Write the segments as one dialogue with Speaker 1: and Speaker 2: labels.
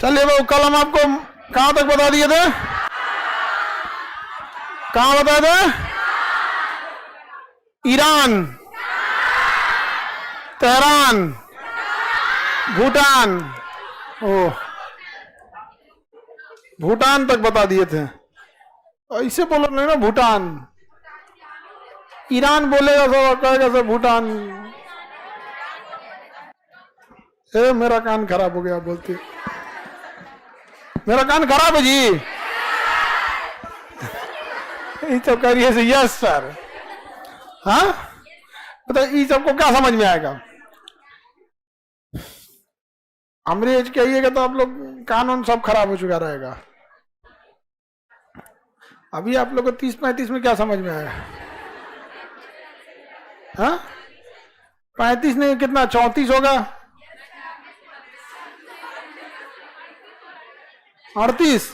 Speaker 1: चलिए वो कल हम आपको कहां तक बता दिए थे, कहां बताए थे? ईरान, तेहरान, भूटान, ओ भूटान तक बता दिए थे। ऐसे बोलो नहीं ना, भूटान। ईरान बोलेगा सब, कहेगा सब भूटान। ए मेरा कान खराब हो गया बोलते, मेरा कान खराब है जी। ये सब कह रही है यस सर। हाँ बताइए, ये सबको क्या समझ में आएगा? अंग्रेज कहिएगा तो आप लोग कानून सब खराब हो चुका रहेगा। अभी आप लोग को 30-35 में क्या समझ में आया? हाँ 35 नहीं, कितना 34 होगा, 38।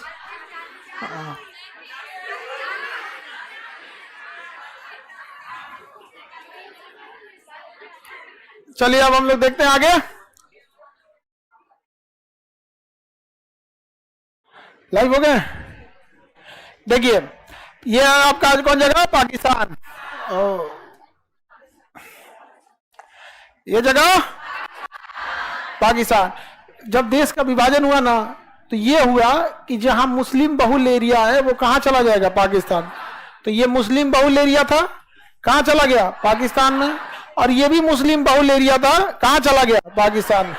Speaker 1: चलिए अब हम लोग देखते हैं आगे। लाइव हो गए? देखिए ये आपका आज कौन जगह? पाकिस्तान। ये जगह पाकिस्तान। जब देश का विभाजन हुआ ना, तो ये हुआ कि जहां मुस्लिम बहुल एरिया है वो कहां चला जाएगा? पाकिस्तान। तो ये मुस्लिम बहुल एरिया था, कहां चला गया? पाकिस्तान में। और ये भी मुस्लिम बहुल एरिया था, कहां चला गया? पाकिस्तान में।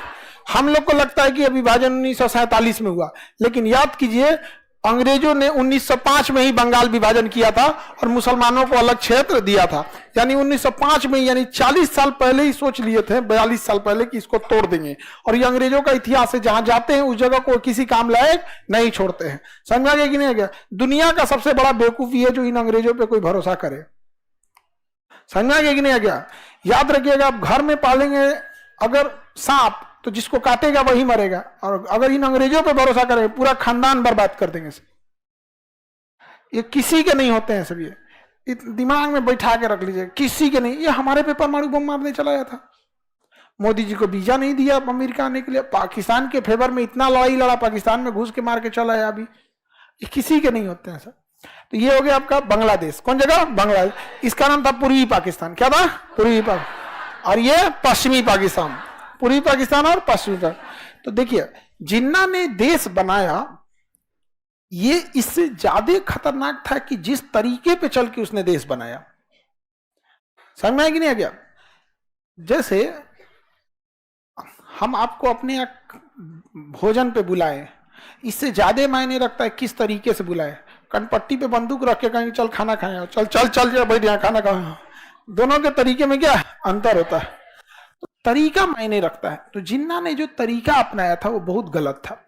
Speaker 1: हम लोग को लगता है कि विभाजन 1947 में हुआ, लेकिन याद कीजिए अंग्रेजों ने 1905 में ही बंगाल विभाजन किया था और मुसलमानों को अलग क्षेत्र दिया था। यानी 1905 में, यानी 40 साल पहले ही सोच लिए थे, 42 साल पहले कि इसको तोड़ देंगे। और ये अंग्रेजों का इतिहास है, जहां जाते हैं उस जगह को किसी काम लायक नहीं छोड़ते हैं। समझा गया कि नहीं गया? दुनिया का सबसे बड़ा बेवकूफी है जो इन अंग्रेजों पे कोई भरोसा करे। समझा गया कि नहीं गया? याद रखिएगा, आप घर में पालेंगे अगर सांप, तो जिसको काटेगा वही मरेगा। और अगर इन अंग्रेजों पे भरोसा करें, पूरा खानदान बर्बाद कर देंगे। ये किसी के नहीं होते हैं सब, ये दिमाग में बैठा के रख लीजिए, किसी के नहीं। ये हमारे पे परमाणु बम मारने चलाया था। मोदी जी को वीजा नहीं दिया अमेरिका आने के लिए, पाकिस्तान के फेवर में इतना लड़ाई लड़ा, पाकिस्तान में घुस के मार के चला है। अभी ये किसी के नहीं होते हैं सर। तो ये हो गया आपका बांग्लादेश। कौन जगह? बांग्लादेश। इसका नाम था पूर्वी पाकिस्तान। क्या था? पूर्वी पाकिस्तान। और ये पश्चिमी पाकिस्तान। पूर्वी पाकिस्तान और पश्चिमी पाकिस्तान। तो देखिए जिन्ना ने देश बनाया, ये इससे ज्यादा खतरनाक था कि जिस तरीके पे चल के उसने देश बनाया। समझ में आया कि नहीं आ गया? जैसे हम आपको अपने भोजन पे बुलाए, इससे ज्यादा मायने रखता है किस तरीके से बुलाए। कनपट्टी पे बंदूक रख के कहेंगे चल खाना खाए, चल चल चल बैठ यहाँ खाना खाए। दोनों के तरीके में क्या अंतर होता है? तो तरीका मायने रखता है। तो जिन्ना ने जो तरीका अपनाया था वो बहुत गलत था।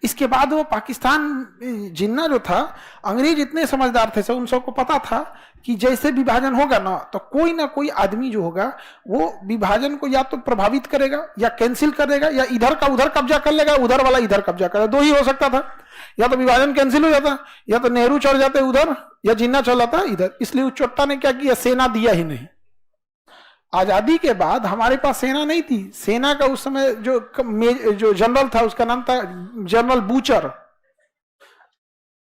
Speaker 1: इसके बाद वो पाकिस्तान, जिन्ना जो था, अंग्रेज इतने समझदार थे, उन सबको पता था कि जैसे विभाजन होगा ना, तो कोई ना कोई आदमी जो होगा वो विभाजन को या तो प्रभावित करेगा या कैंसिल करेगा, या इधर का उधर कब्जा कर लेगा, उधर वाला इधर कब्जा करेगा। दो ही हो सकता था, या तो विभाजन कैंसिल हो जाता, या तो नेहरू चढ़ जाते उधर, या जिन्ना चल जाता इधर। इसलिए उस चोट्टा ने क्या किया? सेना दिया ही नहीं। आजादी के बाद हमारे पास सेना नहीं थी। सेना का उस समय जो जनरल था उसका नाम था जनरल बूचर।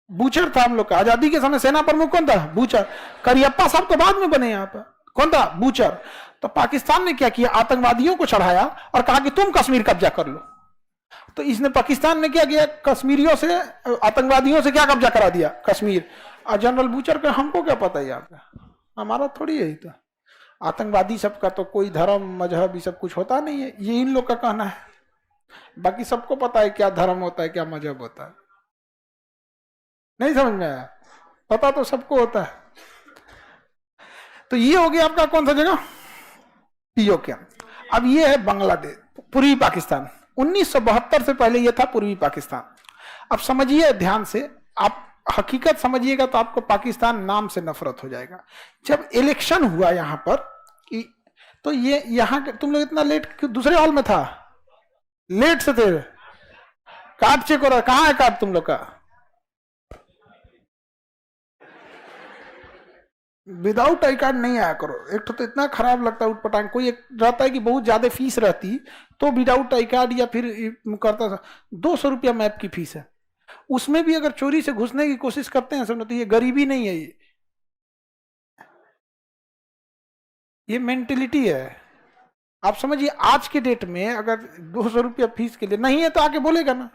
Speaker 1: बूचर था हम लोग का। आजादी के समय सेना प्रमुख कौन था? बूचर। करियप्पा साहब तो बाद में बने यहाँ पर। कौन था? बूचर। तो पाकिस्तान ने क्या किया? आतंकवादियों को चढ़ाया और कहा कि तुम कश्मीर कब्जा कर लो। तो इसने, पाकिस्तान ने क्या किया? कश्मीरियों से, आतंकवादियों से क्या कब्जा करा दिया? कश्मीर। और जनरल बूचर का हमको क्या पता है? यहाँ पे हमारा थोड़ी यही था। आतंकवादी सबका तो कोई धर्म मजहब ये सब कुछ होता नहीं है, ये इन लोग का कहना है। बाकी सबको पता है क्या धर्म होता है, क्या मजहब होता है। नहीं समझ में आया? पता तो सबको होता है। तो ये हो गया आपका कौन सा जगह? पीओके। अब ये है बांग्लादेश, पूर्वी पाकिस्तान। 1972 से पहले ये था पूर्वी पाकिस्तान। अब समझिए ध्यान से, आप हकीकत समझिएगा तो आपको पाकिस्तान नाम से नफरत हो जाएगा। जब इलेक्शन हुआ यहां पर, तो ये यहां तुम लोग इतना लेट दूसरे हॉल में था, लेट से थे। कार्ड चेक हो रहा, कहां है कार्ड तुम लोग का? विदाउट आई कार्ड नहीं आया करो। एक तो इतना खराब लगता है उठपटांग। कोई एक रहता है कि बहुत ज्यादा फीस रहती तो विदाउट आई कार्ड या फिर करता था। 200 रुपया मैप की फीस है, उसमें भी अगर चोरी से घुसने की कोशिश करते हैं समझो, तो ये गरीबी नहीं है, ये मेंटेलिटी है। आप समझिए आज के डेट में अगर 200 रुपया फीस के लिए नहीं है तो आके बोलेगा ना।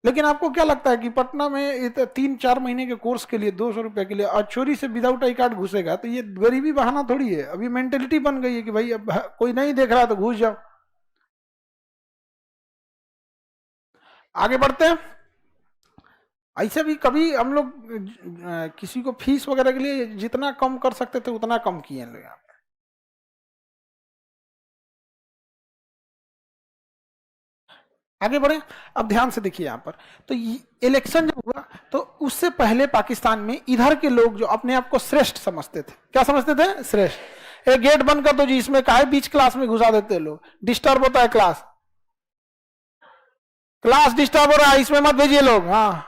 Speaker 1: लेकिन आपको क्या लगता है कि पटना में 3-4 महीने के कोर्स के लिए 200 रुपए के लिए और चोरी से विदाउट आई कार्ड घुसेगा? तो ये गरीबी बहाना थोड़ी है। अभी मेंटेलिटी बन गई है कि भाई अब कोई नहीं देख रहा तो घुस जाओ। आगे बढ़ते हैं। ऐसे भी कभी हम लोग किसी को फीस वगैरह के लिए जितना कम कर सकते थे उतना कम किए लोग। आगे बढ़े। अब ध्यान से देखिए यहां पर, तो इलेक्शन जब हुआ तो उससे पहले पाकिस्तान में इधर के लोग जो अपने आप को श्रेष्ठ समझते थे, क्या समझते थे? श्रेष्ठ। एक गेट बंद कर दो जी, इसमें काहे बीच क्लास में घुसा देते लोग, डिस्टर्ब होता है क्लास, क्लास डिस्टर्ब हो रहा है, इसमें मत भेजिए लोग। हाँ,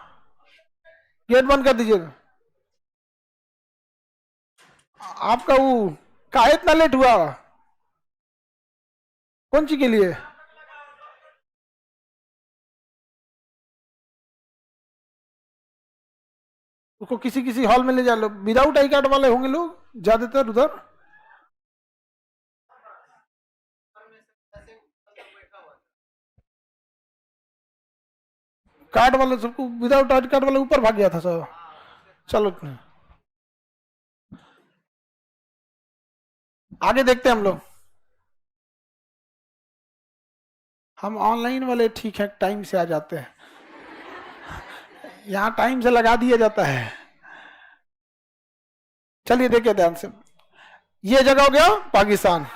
Speaker 1: गेट बंद कर दीजिए। आपका वो काहे इतना लेट हुआ, कौन सी के लिए? उसको किसी किसी हॉल में ले जा लो। विदाउट आई कार्ड वाले होंगे लोग ज्यादातर उधर। कार्ड वाले सबको, विदाउट आई कार्ड वाले ऊपर भाग गया था सब। चलो आगे देखते हैं हम लोग। हम ऑनलाइन वाले ठीक है टाइम से आ जाते हैं, यहां टाइम से लगा दिया जाता है। चलिए देखिए ध्यान से, ये जगह हो गया पाकिस्तान।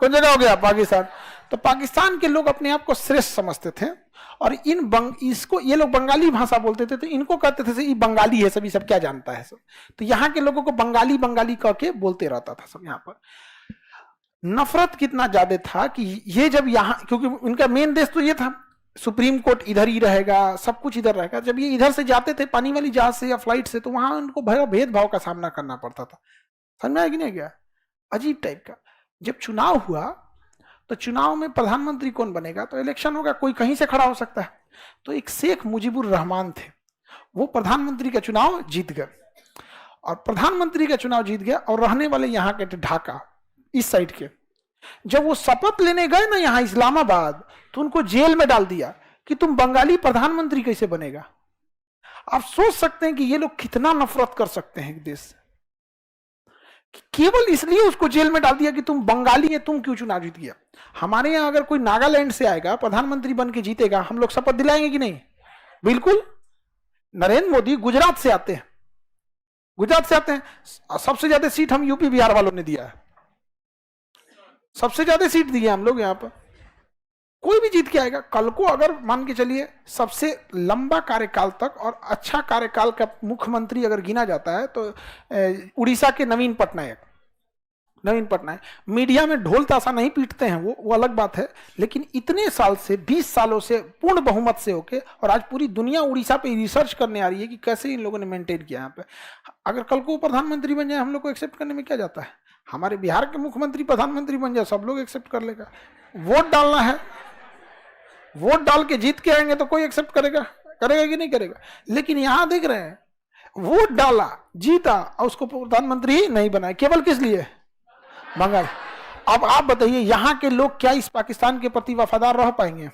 Speaker 1: कौन जगह हो गया? पाकिस्तान। तो पाकिस्तान के लोग अपने आप को श्रेष्ठ समझते थे और इसको ये लोग बंगाली भाषा बोलते थे, तो इनको कहते थे ये बंगाली है, सभी सब क्या जानता है सब। तो यहाँ के लोगों को बंगाली बंगाली कह के बोलते रहता था सब। यहाँ पर नफरत कितना ज्यादा था कि ये जब यहाँ, क्योंकि उनका मेन देश तो ये था, सुप्रीम कोर्ट इधर ही रहेगा, सब कुछ इधर रहेगा। जब ये इधर से जाते थे पानी वाली जहाज से या फ्लाइट से, तो वहां उनको भया भेदभाव का सामना करना पड़ता था। समझ में आया कि नहीं गया? अजीब टाइप का। जब चुनाव हुआ तो चुनाव में प्रधानमंत्री कौन बनेगा? तो इलेक्शन होगा, कोई कहीं से खड़ा हो सकता है। तो एक शेख मुजीबुर रहमान थे, वो प्रधानमंत्री का चुनाव जीत गए। और प्रधानमंत्री का चुनाव जीत गया और रहने वाले यहाँ के थे ढाका, इस साइड के। जब वो शपथ लेने गए ना यहाँ इस्लामाबाद, तो उनको जेल में डाल दिया कि तुम बंगाली प्रधानमंत्री कैसे बनेगा। आप सोच सकते हैं कि ये लोग कितना नफरत कर सकते हैं देश से। केवल इसलिए उसको जेल में डाल दिया कि तुम बंगाली है, तुम क्यों चुनाव जीत गया। हमारे यहां अगर कोई नागालैंड से आएगा प्रधानमंत्री बन के जीतेगा, हम लोग शपथ दिलाएंगे कि नहीं? बिल्कुल। नरेंद्र मोदी गुजरात से आते हैं, गुजरात से आते हैं। सबसे ज्यादा सीट हम यूपी बिहार वालों ने दिया है, सबसे ज्यादा सीट दी है हम लोग यहाँ पर। कोई भी जीत के आएगा। कल को अगर मान के चलिए सबसे लंबा कार्यकाल तक और अच्छा कार्यकाल का मुख्यमंत्री अगर गिना जाता है तो उड़ीसा के नवीन पटनायक। मीडिया में ढोल ताशा नहीं पीटते हैं वो अलग बात है, लेकिन इतने साल से 20 सालों से पूर्ण बहुमत से होके, और आज पूरी दुनिया उड़ीसा पे रिसर्च करने आ रही है कि कैसे इन लोगों ने मेंटेन किया यहाँ पे। अगर कल को प्रधानमंत्री बन जाए, हम लोग को एक्सेप्ट करने में क्या जाता है? हमारे बिहार के मुख्यमंत्री प्रधानमंत्री बन जाए, सब लोग एक्सेप्ट कर लेगा। वोट डालना है, वोट डाल के जीत के आएंगे तो कोई एक्सेप्ट करेगा कि नहीं करेगा। लेकिन यहां देख रहे हैं, वोट डाला, जीता और उसको प्रधानमंत्री नहीं बनाया, केवल किस लिए? बंगाल। अब आप बताइए यहाँ के लोग क्या इस पाकिस्तान के प्रति वफादार रह पाएंगे?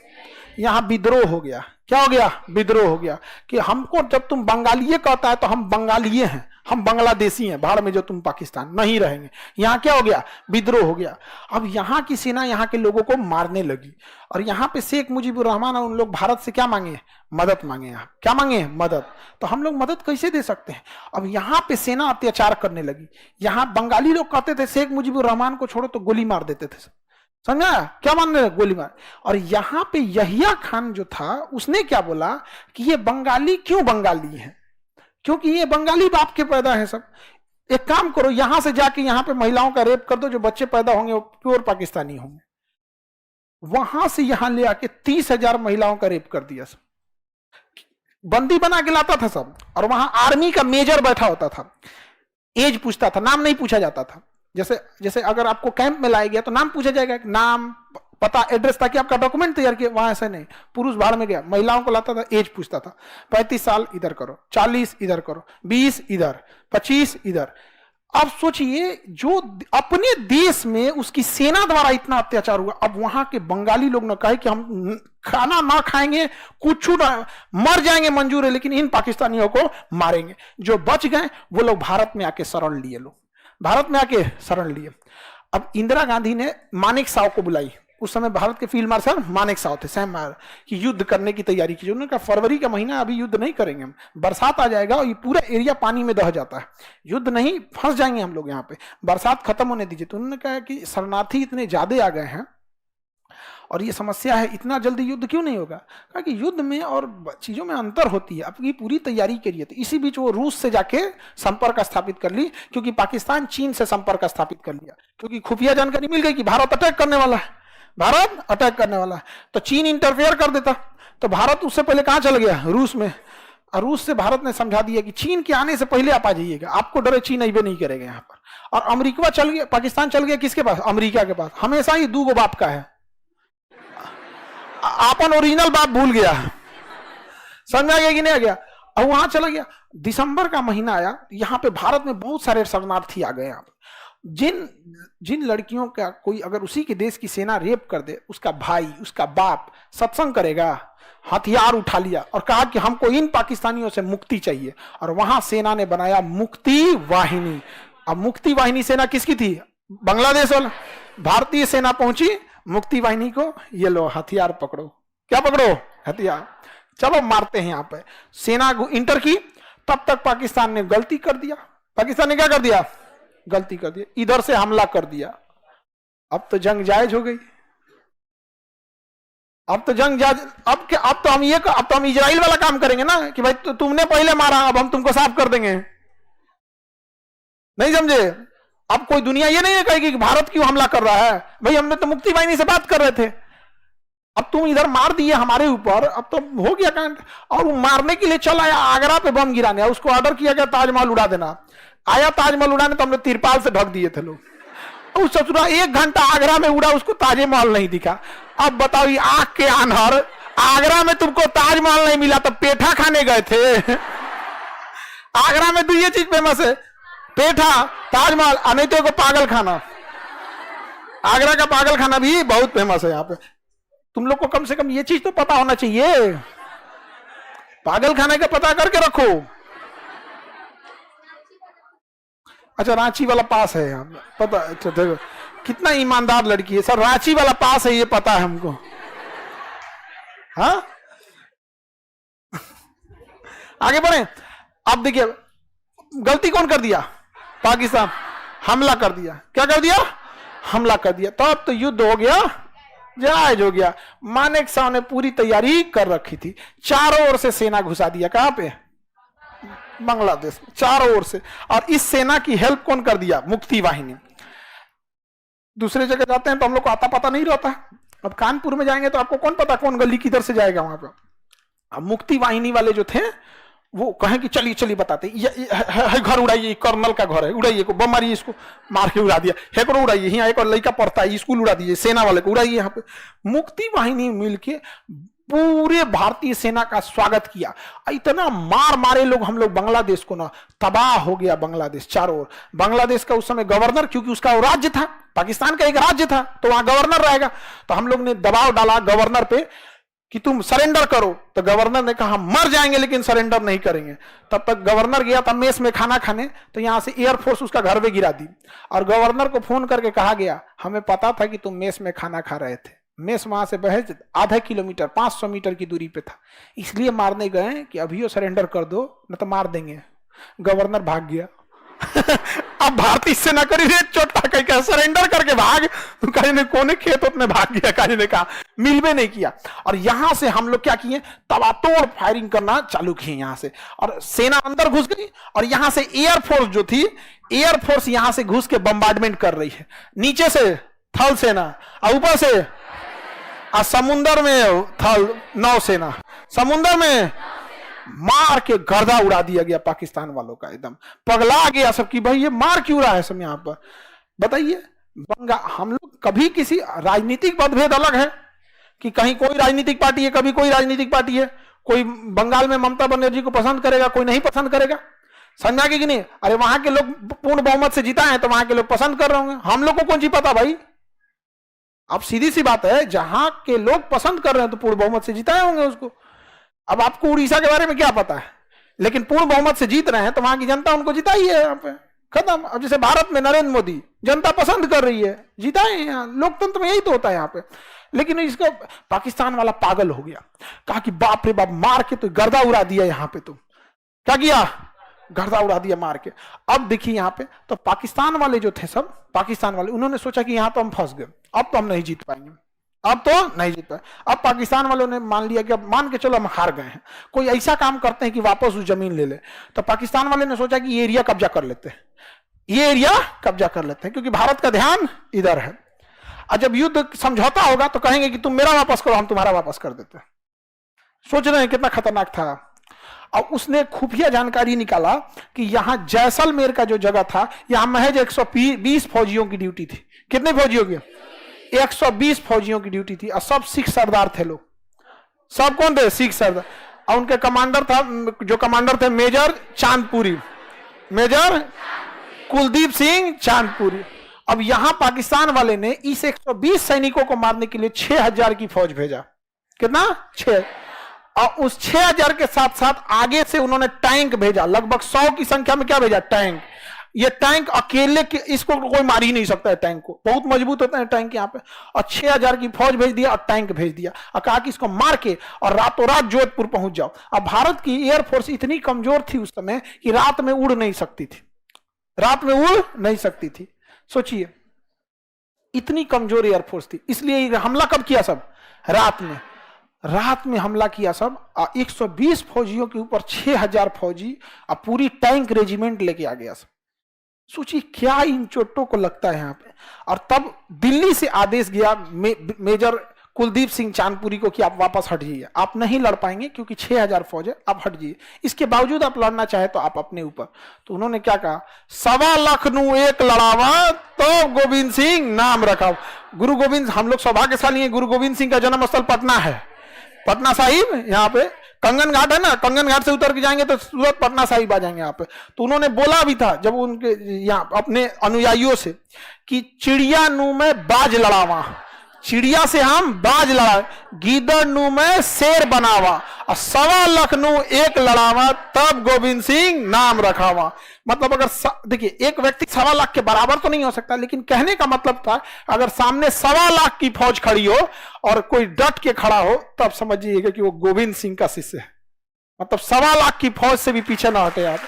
Speaker 1: यहाँ विद्रोह हो गया। क्या हो गया? विद्रोह हो गया कि हमको जब तुम बंगालीय कहता है तो हम बंगालीय हैं, हम बांग्लादेशी हैं, भाड़ में जो तुम पाकिस्तान नहीं रहेंगे। यहाँ क्या हो गया? विद्रोह हो गया। अब यहाँ की सेना यहाँ के लोगों को मारने लगी और यहाँ पे शेख मुजीबुर रहमान और उन लोग भारत से क्या मांगे? मदद मांगे। यहाँ क्या मांगे? मदद। तो हम लोग मदद कैसे दे सकते हैं? अब यहाँ पे सेना अत्याचार करने लगी। यहाँ बंगाली लोग कहते थे शेख मुजीबुर रहमान को छोड़ो तो गोली मार देते थे। समझा? क्या मानने लगे? गोली मार। और यहाँ पे यहिया खान जो था उसने क्या बोला कि ये बंगाली क्यों बंगाली है? क्योंकि ये बंगाली बाप के पैदा है सब। एक काम करो, यहां से जाके यहाँ पे महिलाओं का रेप कर दो, जो बच्चे पैदा होंगे वो प्योर पाकिस्तानी होंगे। वहां से यहां ले आके 30,000 महिलाओं का रेप कर दिया सब, बंदी बना के लाता था सब। और वहां आर्मी का मेजर बैठा होता था। एज पूछता था, नाम नहीं पूछा जाता था। जैसे जैसे अगर आपको कैंप में लाया गया तो नाम पूछा जाएगा, नाम, पता, एड्रेस, ताकि आपका डॉक्यूमेंट तैयार किया। वहां ऐसा नहीं, पुरुष बाहर में गया, महिलाओं को लाता था, एज पूछता था, 35 साल इधर करो, 40 इधर करो, 20 इधर, 25 इधर। अब सोचिए, जो अपने देश में उसकी सेना द्वारा इतना अत्याचार हुआ, अब वहां के बंगाली लोग ने कहे कि हम खाना ना खाएंगे, कुछ ना, मर जाएंगे मंजूर है, लेकिन इन पाकिस्तानियों को मारेंगे। जो बच गए वो लोग भारत में आके शरण लिए, लोग भारत में आके शरण लिए। अब इंदिरा गांधी ने मानेक शॉ को बुलाई, उस समय भारत के फील्ड मार्शल मानेक शॉ थे, सैम मार, कि युद्ध करने की तैयारी की। उन्होंने कहा फरवरी का महीना, अभी युद्ध नहीं करेंगे हम, बरसात आ जाएगा और ये पूरा एरिया पानी में दह जाता है, युद्ध नहीं, फंस जाएंगे हम लोग यहाँ पे, बरसात खत्म होने दीजिए। तो उन्होंने कहा कि शरणार्थी इतने ज्यादा आ गए हैं और ये समस्या है, इतना जल्दी युद्ध क्यों नहीं होगा? कहा कि युद्ध में और चीजों में अंतर होती है, आपकी पूरी तैयारी करिए। तो इसी बीच वो रूस से जाके संपर्क स्थापित कर ली, क्योंकि पाकिस्तान चीन से संपर्क स्थापित कर लिया, क्योंकि खुफिया जानकारी मिल गई कि भारत अटैक करने वाला है, भारत अटैक करने वाला है। तो चीन इंटरफेयर कर देता, तो भारत उससे पहले कहां चल गया? रूस में। और रूस से भारत ने समझा दिया कि चीन के आने से पहले आप आ जाइएगा, आपको डरे, चीन अबे नहीं करेगा यहाँ पर। और अमेरिका चल गया, पाकिस्तान चल गया किसके पास? अमेरिका के पास। हमेशा ही दो बाप का है, अपन ओरिजिनल बात भूल गया, समझ आ गया कि नहीं आ गया? और वहां चला गया। दिसंबर का महीना आया, यहाँ पे भारत में बहुत सारे शरणार्थी आ गए। यहाँ जिन जिन लड़कियों का कोई अगर उसी के देश की सेना रेप कर दे, उसका भाई, उसका बाप सत्संग करेगा, हथियार उठा लिया और कहा कि हमको इन पाकिस्तानियों से मुक्ति चाहिए। और वहां सेना ने बनाया मुक्ति वाहिनी। अब मुक्ति वाहिनी सेना किसकी थी? बांग्लादेश वाला। भारतीय सेना पहुंची मुक्ति वाहिनी को, ये लो हथियार पकड़ो। क्या पकड़ो? हथियार, चलो मारते हैं। यहाँ पे सेना इंटर की, तब तक पाकिस्तान ने गलती कर दिया। पाकिस्तान ने क्या कर दिया? गलती कर दिया, इधर से हमला कर दिया। अब तो जंग जायज हो गई, अब तो जंग जायज। अब तो हम इजराइल वाला काम करेंगे ना, कि भाई तुमने पहले मारा, अब हम तुमको साफ कर देंगे। नहीं समझे? अब कोई दुनिया ये नहीं कहेगी कि भारत क्यों हमला कर रहा है, भाई हमने तो मुक्ति वाहिनी से बात कर रहे थे, अब तुम इधर मार दिए हमारे ऊपर, अब तो हो गया कांड। और वो मारने के लिए चल आया आगरा पे बम गिराने, उसको ऑर्डर किया गया ताजमहल उड़ा देना। आया ताजमहल उड़ाने, तो हमने तिरपाल से ढक दिए थे लोग। उस ससुरा 1 घंटा आगरा में उड़ा, उसको ताजमहल नहीं दिखा। अब बताओ, ये आंख के आन्हर, आगरा में तुमको ताजमहल नहीं मिला तो पेठा खाने गए थे। आगरा में तो ये चीज फेमस है, पेठा, ताजमहल, नहीं तो पागल खाना। आगरा का पागल खाना भी बहुत फेमस है यहाँ पे। तुम लोग को कम से कम ये चीज तो पता होना चाहिए, पागल खाने का पता करके रखो। अच्छा, रांची वाला पास है यहाँ पता? अच्छा देखो कितना ईमानदार लड़की है सर, रांची वाला पास है ये पता है हमको। हाँ, आगे बढ़े। अब देखिए गलती कौन कर दिया? पाकिस्तान। हमला कर दिया। क्या कर दिया? हमला कर दिया। तब तो युद्ध हो गया, जायज हो गया। मानेक शॉ ने पूरी तैयारी कर रखी थी, चारों ओर से सेना घुसा दिया। कहां पे? बांग्लादेश, चारों ओर से। और इस सेना की हेल्प कौन कर दिया? मुक्ति वाहिनी। दूसरे जगह जाते हैं तो हम लोग को आता पता नहीं रहता। अब कानपुर में जाएंगे तो आपको कौन पता कौन गली किधर से जाएगा वहां पर। अब मुक्ति वाहिनी वाले जो थे वो कहें कि चलिए चलिए बताते, ये घर उड़ाइए, कर्नल का घर है, उड़ाइए को, बम मारिए, इसको मार के उड़ा दिया, हेकड़ो उड़ाइए, यहाँ एक और लड़का पढ़ता है स्कूल उड़ा दीजिए, सेना वाले को उड़ाइए। यहाँ पे मुक्ति वाहिनी मिलके पूरे भारतीय सेना का स्वागत किया। इतना मार मारे लोग हम लोग बांग्लादेश को ना, तबाह हो गया बांग्लादेश चारों ओर। बांग्लादेश का उस समय गवर्नर, क्योंकि उसका वो राज्य था, पाकिस्तान का एक राज्य था, तो वहां गवर्नर रहेगा। तो हम लोग ने दबाव डाला गवर्नर पे कि तुम सरेंडर करो। तो गवर्नर ने कहा मर जाएंगे लेकिन सरेंडर नहीं करेंगे। तब तक गवर्नर गया था मेस में खाना खाने, तो यहां से एयरफोर्स उसका घर पे गिरा दी। और गवर्नर को फोन करके कहा गया, हमें पता था कि तुम मेस में खाना खा रहे थे, मेस वहां से महज आधा किलोमीटर 500 मीटर की दूरी पे था, इसलिए मारने गए कि अभी सरेंडर कर दो न तो मार देंगे। गवर्नर भाग गया। अब भारतीय सेना करी रे चोटा कह सरेंडर करके भाग, तो कहीं ने कोने खेत में भाग गया, कहीं ने कहा मिलवे नहीं किया। और यहां से हम लोग क्या किए, तबातोड़ फायरिंग करना चालू किए यहां से, और सेना अंदर घुस गई। और यहां से एयरफोर्स जो थी, एयरफोर्स यहां से घुस के बम्बार्डमेंट कर रही है। नीचे से थल सेना और ऊपर से समुद्र में थल नौसेना, समुद्र में मार के गर्दा उड़ा दिया गया पाकिस्तान वालों का, एकदम पगला गया सब कि भाई ये मार क्यों रहा है सब यहां पर। बताइए, हम लोग कभी किसी राजनीतिक मतभेद अलग है कि कहीं कोई राजनीतिक पार्टी है, कभी कोई राजनीतिक पार्टी है, कोई बंगाल में ममता बनर्जी को पसंद करेगा, कोई नहीं पसंद करेगा, समझा कि नहीं। अरे वहां के लोग पूर्ण बहुमत से जीता है तो वहां के लोग पसंद कर रहे होंगे, हम लोग को कौन सी पता भाई। अब सीधी सी बात है, जहां के लोग पसंद कर रहे हैं तो पूर्ण बहुमत से जिताए होंगे उसको। अब आपको उड़ीसा के बारे में क्या पता है, लेकिन पूर्ण बहुमत से जीत रहे हैं तो वहां की जनता उनको जिताई है यहाँ पे, खत्म। अब जैसे भारत में नरेंद्र मोदी, जनता पसंद कर रही है, जिताए यहाँ। लोकतंत्र में यही तो होता है यहाँ पे। लेकिन इसको पाकिस्तान वाला पागल हो गया, कहा कि बाप रे बाप, मार के तो गर्दा उड़ा दिया यहाँ पे, तुम क्या किया, गर्दा उड़ा दिया मार के। अब देखिए यहाँ पे तो पाकिस्तान वाले जो थे सब, पाकिस्तान वाले, उन्होंने सोचा कि यहाँ तो हम फंस गए, अब तो हम नहीं जीत पाएंगे, अब तो नहीं जीत पाए। अब पाकिस्तान वालों ने मान लिया कि अब मान के चलो हम हार गए हैं, कोई ऐसा काम करते हैं कि वापस उस जमीन ले ले। तो पाकिस्तान वाले ने सोचा कि ये एरिया कब्जा कर लेते हैं, ये एरिया कब्जा कर लेते हैं, क्योंकि भारत का ध्यान इधर है। और जब युद्ध समझौता होगा तो कहेंगे कि तुम मेरा वापस करो, हम तुम्हारा वापस कर देते हैं। सोच रहे हैं कितना खतरनाक था। और उसने खुफिया जानकारी निकाला कि यहां जैसलमेर का जो जगह था, यहां महज 120 फौजियों की ड्यूटी थी। कितने फौजियों की? 120 फौजियों की ड्यूटी थी, और सब सिख सरदार थे लोग। सब कौन थे? सिख सरदार। और उनके कमांडर था, जो कमांडर थे मेजर चांदपुरी, मेजर कुलदीप सिंह चांदपुरी। अब यहां पाकिस्तान वाले ने इस 120 सैनिकों को मारने के लिए 6000 की फौज भेजा। कितना? 6। और उस 6000 के साथ साथ आगे से उन्होंने टैंक भेजा, लगभग 100 की संख्या में। क्या भेजा? टैंक। ये टैंक अकेले के, इसको कोई मार ही नहीं सकता है टैंक को, बहुत मजबूत होता है टैंक यहाँ पे। और 6000 की फौज भेज दिया और टैंक भेज दिया, और कहा कि इसको मार के और रातों रात जोधपुर पहुंच जाओ। अब भारत की एयरफोर्स इतनी कमजोर थी उस समय कि रात में उड़ नहीं सकती थी, रात में उड़ नहीं सकती थी। सोचिए, इतनी कमजोर एयरफोर्स थी, इसलिए हमला कब किया? सब रात में, रात में हमला किया सब। 120 फौजियों के ऊपर 6000 फौजी और पूरी टैंक रेजिमेंट लेके आ गया सब। सोचिए क्या इन चोटों को लगता है यहाँ पे। और तब दिल्ली से आदेश गया मेजर कुलदीप सिंह चांदपुरी को कि आप वापस हट जाइए, आप नहीं लड़ पाएंगे क्योंकि 6000 फौज है, आप हट जाइए। इसके बावजूद आप लड़ना चाहे तो आप अपने ऊपर। तो उन्होंने क्या कहा? 1.25 लाख नू एक लड़ावा तो गोविंद सिंह नाम रखा। गुरु गोविंद, हम लोग सौभाग्यशाली हैं, गुरु गोविंद सिंह का जन्म स्थल पटना है, पटना साहिब। यहाँ पे कंगन घाट है ना, कंगन घाट से उतर के जाएंगे तो सूरत पटना साहिब आ जाएंगे यहाँ पे। तो उन्होंने बोला भी था जब उनके यहाँ अपने अनुयायियों से कि चिड़िया नू में बाज लड़ावा, चिड़िया से हम बाज लड़ा, गीदड़ नू में शेर बनावा, और 1.25 लाख नू एक लड़ावा तब गोविंद सिंह नाम रखावा। मतलब अगर देखिए, एक व्यक्ति 1.25 लाख के बराबर तो नहीं हो सकता, लेकिन कहने का मतलब था अगर सामने 1.25 लाख की फौज खड़ी हो और कोई डट के खड़ा हो, तब समझिएगा कि वो गोविंद सिंह का शिष्य है। मतलब 1.25 लाख की फौज से भी पीछे ना हटे आप।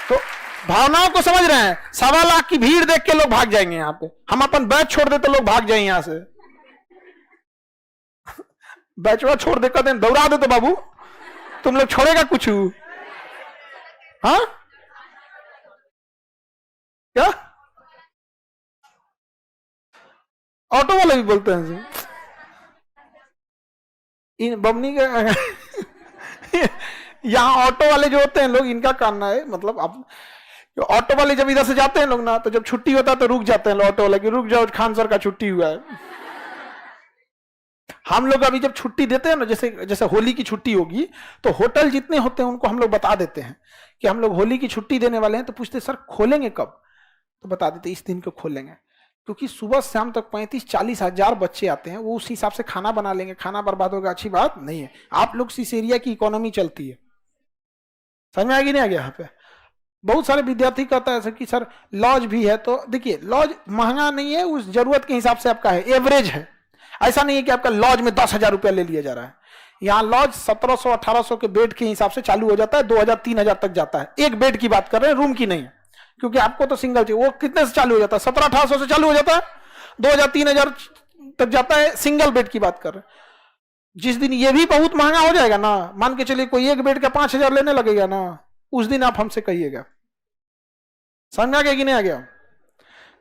Speaker 1: तो भावनाओं को समझ रहे हैं? 1.25 लाख की भीड़ देख के लोग भाग जाएंगे यहाँ पे। हम अपन बैच छोड़ दे तो लोग भाग जाएंगे यहाँ से। बैचवा छोड़ दे कहते हैं दौड़ा दे तो बाबू तुम लोग छोड़ेगा कुछ? हाँ क्या? ऑटो वाले भी बोलते हैं इन बमनी के यहाँ ऑटो वाले जो होते हैं लोग, इनका कहना है, मतलब अब ऑटो वाले जब इधर से जाते हैं लोग ना, तो जब छुट्टी होता है तो रुक जाते हैं ऑटो वाले कि रुक जाओ खान सर का छुट्टी हुआ है। हम लोग अभी जब छुट्टी देते हैं ना, जैसे जैसे होली की छुट्टी होगी, तो होटल जितने होते हैं उनको हम लोग बता देते हैं कि हम लोग होली की छुट्टी देने वाले हैं। तो पूछते सर खोलेंगे कब? तो बता देते इस दिन को खोलेंगे, क्योंकि सुबह शाम तक 35-40 हजार बच्चे आते हैं, वो उस हिसाब से खाना बना लेंगे, खाना बर्बाद होगा, अच्छी बात नहीं है। आप लोग इस एरिया की इकोनॉमी चलती है, समझ में आएगी नहीं आ गया? यहाँ पे बहुत सारे विद्यार्थी कहता है कि सर लॉज भी है, तो देखिए लॉज महंगा नहीं है, उस जरूरत के हिसाब से आपका है, एवरेज है। ऐसा नहीं है कि आपका लॉज में 10,000 रुपया ले लिया जा रहा है। यहाँ लॉज 1700-1800 के बेड के हिसाब से चालू हो जाता है, 2000-3000 तक जाता है। एक बेड की बात कर रहे हैं, रूम की नहीं है, क्योंकि आपको तो सिंगल चाहिए। वो कितने से चालू हो जाता है? 1700-1800 से चालू हो जाता है, 2000-3000 तक जाता है, सिंगल बेड की बात कर रहे हैं। जिस दिन ये भी बहुत महंगा हो जाएगा ना, मान के चलिए कोई एक बेड का 5000 लेने लगेगा ना, उस दिन आप हमसे कहिएगा। समझ आ गया कि नहीं आ गया?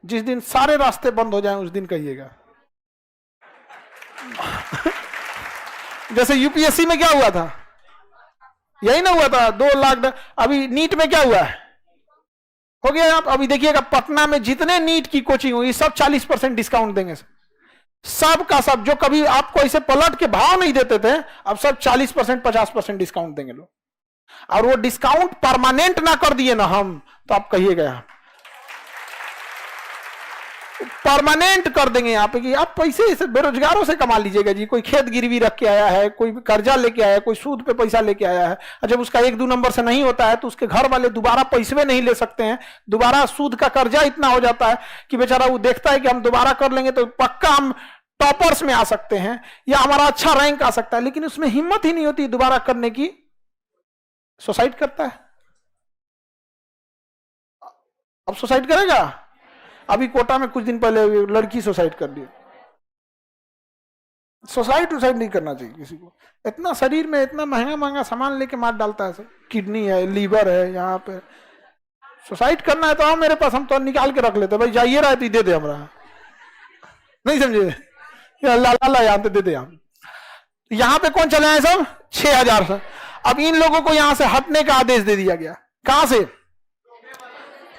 Speaker 1: जिस दिन सारे रास्ते बंद हो जाएं उस दिन कहिएगा। जैसे यूपीएससी में क्या हुआ था, यही ना हुआ था 2 लाख। अभी नीट में क्या हुआ है, हो गया। आप अभी देखिएगा पटना में जितने नीट की कोचिंग हुई सब 40% डिस्काउंट देंगे, सब का सब। जो कभी आपको ऐसे पलट के भाव नहीं देते थे, अब सब 40% 50% डिस्काउंट देंगे लोग। और वो डिस्काउंट परमानेंट ना कर दिए ना हम, तो आप कहिएगा परमानेंट कर देंगे यहाँ पे कि आप पैसे से बेरोजगारों से कमा लीजिएगा जी। कोई खेत गिरवी रख के आया है, कोई कर्जा लेके आया है, कोई सूद पे पैसा लेके आया है, और जब उसका 1-2 नंबर से नहीं होता है तो उसके घर वाले दोबारा पैसे नहीं ले सकते हैं, दोबारा सूद का कर्जा इतना हो जाता है कि बेचारा वो देखता है कि हम दोबारा कर लेंगे तो पक्का हम टॉपर्स में आ सकते हैं या हमारा अच्छा रैंक आ सकता है, लेकिन उसमें हिम्मत ही नहीं होती दोबारा करने की, सुसाइड करता है। अब सुसाइड करेगा? अभी कोटा में कुछ दिन पहले लड़की सुसाइड कर ली। सुसाइड नहीं करना चाहिए किसी को। इतना शरीर में इतना महंगा महंगा सामान लेके मार डालता है सब, किडनी है, लीवर है, यहाँ पे सुसाइड करना है तो आओ मेरे पास, हम तो निकाल के रख लेते भाई, जाइए रहा दे दे हमरा, नहीं समझे, अल्लाह यहाँ पे दे दे। हम यहाँ पे कौन चले हैं सब 6000 से। अब इन लोगों को यहां से हटने का आदेश दे दिया गया। कहां से?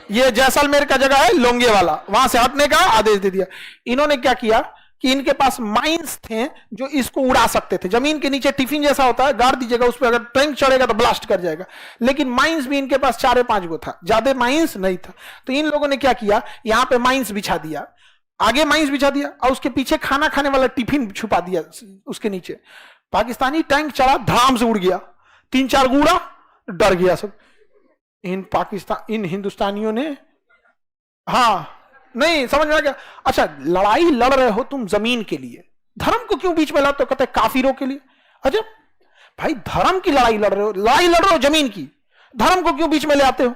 Speaker 1: ये जैसलमेर का जगह है लोंगे वाला, वहां से हटने का आदेश दे दिया। इन्होंने क्या किया कि इनके पास माइंस थे जो इसको उड़ा सकते थे। जमीन के नीचे टिफिन जैसा होता है, गाड़ दीजिएगा, उस पर अगर टैंक चढ़ेगा तो ब्लास्ट कर जाएगा। लेकिन माइंस भी इनके पास 4-5 गो था, ज्यादा माइंस नहीं था। तो इन लोगों ने क्या किया, यहां पे माइंस बिछा दिया, आगे माइंस बिछा दिया और उसके पीछे खाना खाने वाला टिफिन छुपा दिया उसके नीचे। पाकिस्तानी टैंक चढ़ा, धाम से उड़ गया, 3-4 गुड़ा, डर गया सब। इन हिंदुस्तानियों ने, हाँ नहीं समझ में आ गया। अच्छा, लड़ाई लड़ रहे हो तुम जमीन के लिए, धर्म को क्यों बीच में लाते हो? कहते हैं काफिरों के लिए। अच्छा भाई, धर्म की लड़ाई लड़ रहे हो जमीन की, धर्म को क्यों बीच में ले आते हो?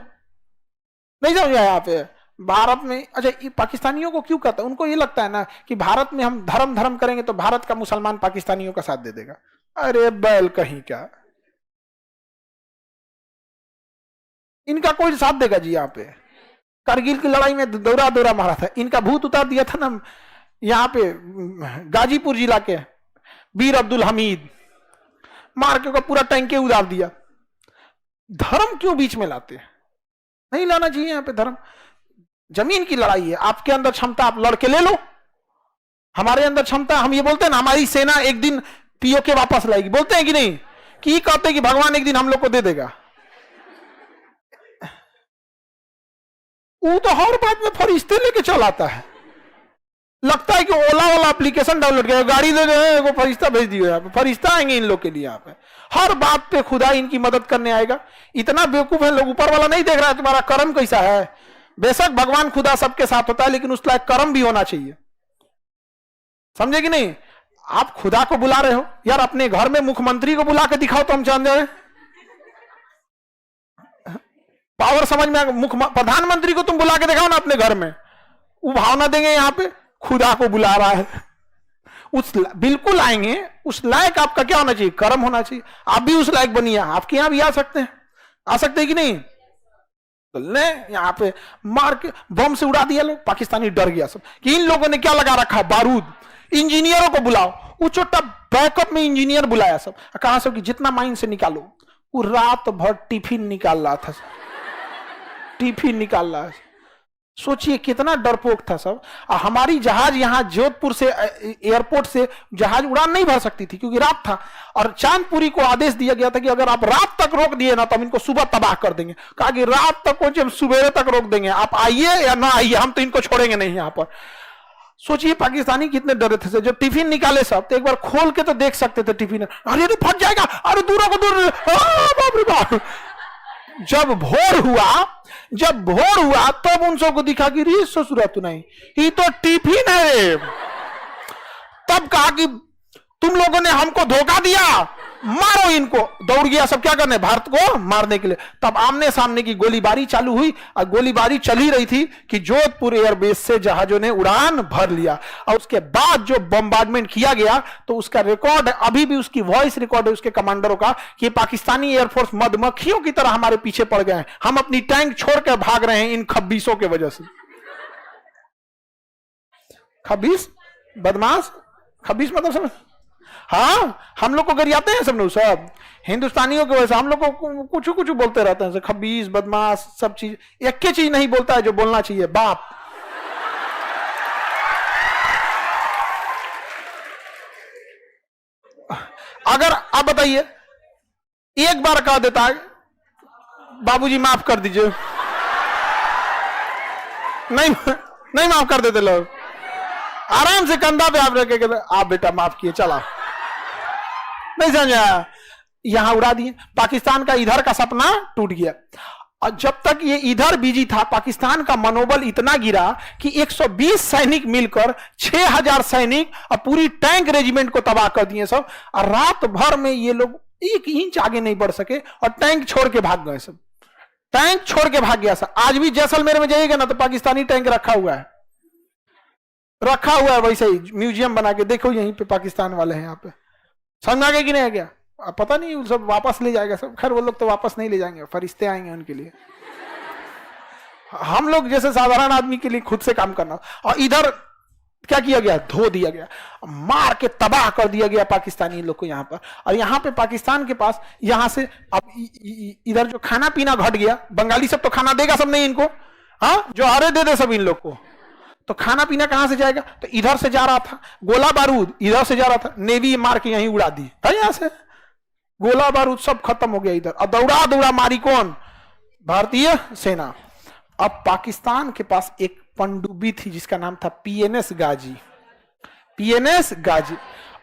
Speaker 1: नहीं समझ आया यहाँ पे भारत में। अच्छा, पाकिस्तानियों को क्यों कहता है? उनको ये लगता है ना कि भारत में हम धर्म करेंगे तो भारत का मुसलमान पाकिस्तानियों का साथ दे देगा। अरे बैल कहीं क्या, इनका कोई साथ देगा जी? यहाँ पे करगिल की लड़ाई में दौरा मारा था, इनका भूत उतार दिया था ना यहाँ पे गाजीपुर जिला के वीर अब्दुल हमीद, मार के पूरा टैंके उतार दिया। धर्म क्यों बीच में लाते हैं? नहीं लाना चाहिए यहाँ पे धर्म। जमीन की लड़ाई है, आपके अंदर क्षमता, आप लड़के ले लो। हमारे अंदर क्षमता, हम ये बोलते हैं ना हमारी सेना एक दिन पीओके वापस लाएगी, बोलते हैं कि नहीं? कि कहते हैं कि भगवान एक दिन हम लोग को दे देगा। वो तो हर बात में फरिश्ते लेके चल आता है। लगता है कि ओला वाला एप्लीकेशन डाउनलोड किया, गाड़ी दे रहे हैं, फरिश्ता भेज दियो, यहाँ पे फरिश्ता आएंगे इन लोग के लिए। यहाँ पे हर बात पे खुदा इनकी मदद करने आएगा। इतना बेवकूफ है लोग, ऊपर वाला नहीं देख रहा है तुम्हारा कर्म कैसा है। बेशक भगवान खुदा सबके साथ होता है, लेकिन उस लायक कर्म भी होना चाहिए, समझे कि नहीं? आप खुदा को बुला रहे हो यार, अपने घर में मुख्यमंत्री को बुला के दिखाओ तो हम जान जाए। पावर समझ में, प्रधानमंत्री को तुम बुला के दिखाओ ना अपने घर में, वो भावना देंगे। यहाँ पे खुदा को बुला रहा है, उस बिल्कुल आएंगे। उस लायक आपका क्या होना चाहिए? कर्म होना चाहिए। आप भी उस लायक बनिए, आपके यहां भी आ सकते हैं, आ सकते हैं कि नहीं? तो ले यहाँ पे मार के बम से उड़ा दिया लोग, पाकिस्तानी डर गया सब कि इन लोगों ने क्या लगा रखा है, बारूद। इंजीनियरों को बुलाओ, वो छोटा बैकअप में इंजीनियर बुलाया सब, कहां से कि जितना माइन से निकालो। वो रात भर टिफिन निकाल रहा था, टिफिन निकाल रहा है। सोचिए कितना डरपोक था सब। हमारी जहाज यहां जोधपुर से एयरपोर्ट से जहाज उड़ान नहीं भर सकती थी क्योंकि रात था, और चांदपुरी को आदेश दिया गया था कि अगर आप रात तक रोक दिए ना तो हम इनको सुबह तबाह कर देंगे। कहा कि रात तक पहुंचे, हम सुबह तक रोक देंगे, आप आइए या ना आइए, हम तो इनको छोड़ेंगे नहीं यहां पर। सोचिए पाकिस्तानी कितने डरे थे। जब टिफिन निकाले सब तो एक बार खोल के तो देख सकते थे टिफिन, अरे तो फट जाएगा, अरे दूर को दूर, बाप रे बाप। जब भोर हुआ तब उन सबको दिखा कि रे ससुरा तू नहीं, ये तो टिफिन है। तब कहा कि तुम लोगों ने हमको धोखा दिया, मारो इनको। दौड़ गया सब क्या करने, भारत को मारने के लिए। तब आमने सामने की गोलीबारी चालू हुई, और गोलीबारी चल ही रही थी कि जोधपुर एयरबेस से जहाजों ने उड़ान भर लिया। और उसके बाद जो बम्बार्डमेंट किया गया तो उसका रिकॉर्ड, अभी भी उसकी वॉइस रिकॉर्ड है उसके कमांडरों का, कि पाकिस्तानी एयरफोर्स मधुमक्खियों की तरह हमारे पीछे पड़ गए हैं, हम अपनी टैंक छोड़कर भाग रहे हैं इन खब्बीसों के वजह से। खब्बीस, बदमाश, खब्बीस मतलब समझ, हाँ, हम लोग को गरियाते हैं सब लोग, सब हिंदुस्तानियों के वजह हम लोग को कुछ कुछ बोलते रहते हैं, खबीस बदमाश सब चीज, एक के चीज नहीं बोलता है जो बोलना चाहिए, बाप। अगर आप बताइए एक बार कह देता है बाबूजी माफ कर दीजिए, नहीं माफ कर देते लोग, आराम से कंधा पे आप रखे आप बेटा माफ किए, चला, नहीं समझा, यहां उड़ा दिए। पाकिस्तान का इधर का सपना टूट गया। और जब तक ये इधर बिजी था, पाकिस्तान का मनोबल इतना गिरा कि 120 सैनिक मिलकर 6000 सैनिक और पूरी टैंक रेजिमेंट को तबाह कर दिए सब। और रात भर में ये लोग 1 इंच आगे नहीं बढ़ सके और टैंक छोड़ के भाग गए सब, टैंक छोड़ के भाग गया सब। आज भी जैसलमेर में जाइएगा ना तो पाकिस्तानी टैंक रखा हुआ है, वैसे ही म्यूजियम बना के देखो, यहीं पे पाकिस्तान वाले हैं यहाँ पे। समझ आ गया कि नहीं आ गया? पता नहीं सब वापस ले जाएगा सब। खैर वो लोग तो वापस नहीं ले जाएंगे, फरिश्ते आएंगे उनके लिए। हम लोग जैसे साधारण आदमी के लिए खुद से काम करना। और इधर क्या किया गया? धो दिया गया, मार के तबाह कर दिया गया पाकिस्तानी लोग को यहाँ पर। और यहाँ पे पाकिस्तान के पास यहाँ से अब इधर जो खाना पीना घट गया, बंगाली सब तो खाना देगा सब नहीं इनको, हाँ जो अरे दे दे सब इन लोग को, तो खाना पीना कहां से जाएगा? तो इधर से जा रहा था, गोला बारूद इधर से जा रहा था, नेवी मार के यहीं उड़ा दी था, यहां से गोला बारूद सब खत्म हो गया इधर। और दौड़ा दौड़ा मारी कौन? भारतीय सेना। अब पाकिस्तान के पास एक पनडुब्बी थी जिसका नाम था पीएनएस गाजी। पीएनएस गाजी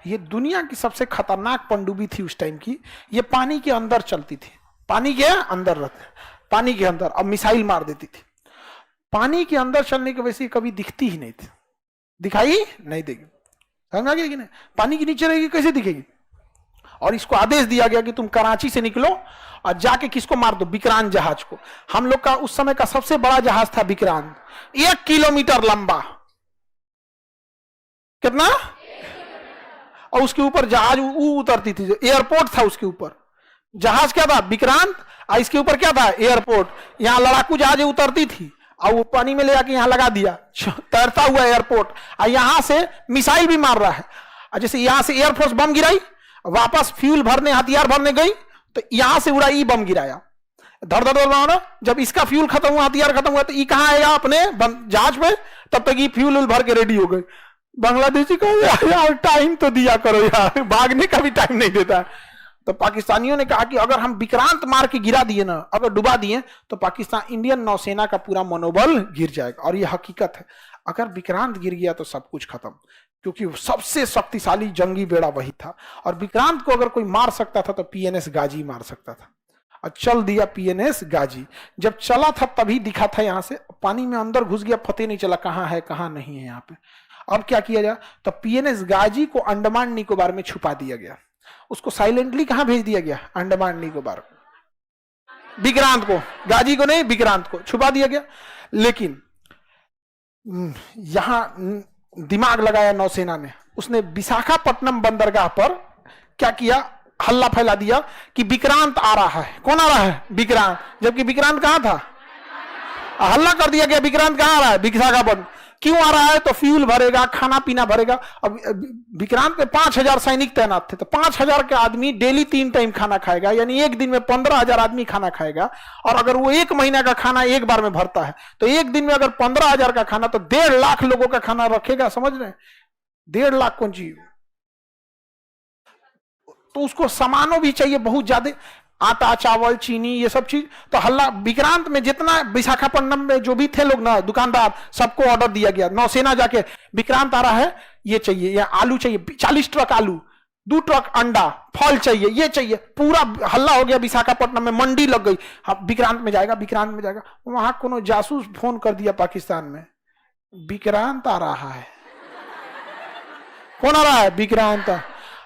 Speaker 1: ये दुनिया की सबसे खतरनाक पनडुब्बी थी उस टाइम की। ये पानी के अंदर चलती थी, पानी के अंदर रहते, पानी के अंदर, अब मिसाइल मार देती थी। पानी के अंदर चलने की वजह से कभी दिखती ही नहीं थी, दिखाई नहीं देगी, समझ आ गया कि नहीं? पानी के नीचे रहेगी कैसे दिखेगी? और इसको आदेश दिया गया कि तुम कराची से निकलो और जाके किसको मार दो? विक्रांत जहाज को। हम लोग का उस समय का सबसे बड़ा जहाज था विक्रांत, 1 किलोमीटर लंबा, कितना? और उसके ऊपर जहाज उतरती थी, जो एयरपोर्ट था उसके ऊपर। जहाज क्या था? विक्रांत, और इसके ऊपर क्या था? एयरपोर्ट। यहां लड़ाकू जहाज उतरती थी और वो पानी में ले जाके यहां लगा दिया, तैरता हुआ एयरपोर्ट। और यहां से मिसाइल भी मार रहा है। और जैसे यहां से एयरफोर्स बम गिराई, वापस फ्यूल भरने, हथियार भरने गई, तो यहां से उड़ा, ई बम गिराया, धड़ धड़ धड़। जब इसका फ्यूल खत्म हुआ, हथियार खत्म हुआ, तो ई कहां आएगा? अपने जहाज पे। तब तक ये फ्यूल भर के रेडी हो गई। बांग्लादेशी को यार टाइम तो दिया करो यार, भागने का भी टाइम नहीं देता। तो पाकिस्तानियों ने कहा कि अगर हम विक्रांत मार के गिरा दिए ना, अगर डुबा दिए, तो पाकिस्तान, इंडियन नौसेना का पूरा मनोबल गिर जाएगा। और यह हकीकत है, अगर विक्रांत गिर गया तो सब कुछ खत्म, क्योंकि सबसे शक्तिशाली जंगी बेड़ा वही था। और विक्रांत को अगर कोई मार सकता था तो पीएनएस गाजी मार सकता था। और चल दिया पीएनएस गाजी। जब चला था तभी दिखा था, यहां से पानी में अंदर घुस गया, पता नहीं चला कहां है कहां नहीं है यहाँ पे। अब क्या किया जाए? तो पीएनएस गाजी को अंडमान निकोबार में छुपा दिया गया। उसको साइलेंटली कहां भेज दिया गया? अंडमान निकोबार। विक्रांत को, गाजी को नहीं, विक्रांत को छुपा दिया गया। लेकिन यहां दिमाग लगाया नौसेना ने। उसने विशाखापट्टनम बंदरगाह पर क्या किया? हल्ला फैला दिया कि विक्रांत आ रहा है। कौन आ रहा है? विक्रांत। जबकि विक्रांत कहां था? हल्ला कर दिया गया विक्रांत कहां आ रहा है? विशाखापट्टनम। क्यों आ रहा है? तो फ्यूल भरेगा, खाना पीना भरेगा। अब विक्रांत में 5000 सैनिक तैनात थे, तो 5000 के आदमी डेली 3 टाइम खाना खाएगा, यानी एक दिन में 15000 आदमी खाना खाएगा। और अगर वो 1 महीना का खाना एक बार में भरता है, तो एक दिन में अगर 15000 का खाना, तो 1.5 लाख लोगों का खाना रखेगा। समझ रहे हैं? 1.5 लाख कौन चीज? तो उसको सामानों भी चाहिए बहुत ज्यादा, आटा, चावल, चीनी, ये सब चीज। तो हल्ला विक्रांत में जितना विशाखापट्टनम में जो भी थे लोग ना, दुकानदार, सबको ऑर्डर दिया गया। नौसेना जाके विक्रांत आ रहा है, ये चाहिए, या आलू चाहिए 40 ट्रक आलू, 2 ट्रक अंडा, फल चाहिए, ये चाहिए। पूरा हल्ला हो गया विशाखापट्टनम में, मंडी लग गई। विक्रांत में जाएगा, विक्रांत में जाएगा। वहां कोनो जासूस फोन कर दिया पाकिस्तान में, विक्रांत आ रहा है। कौन आ रहा है? विक्रांत।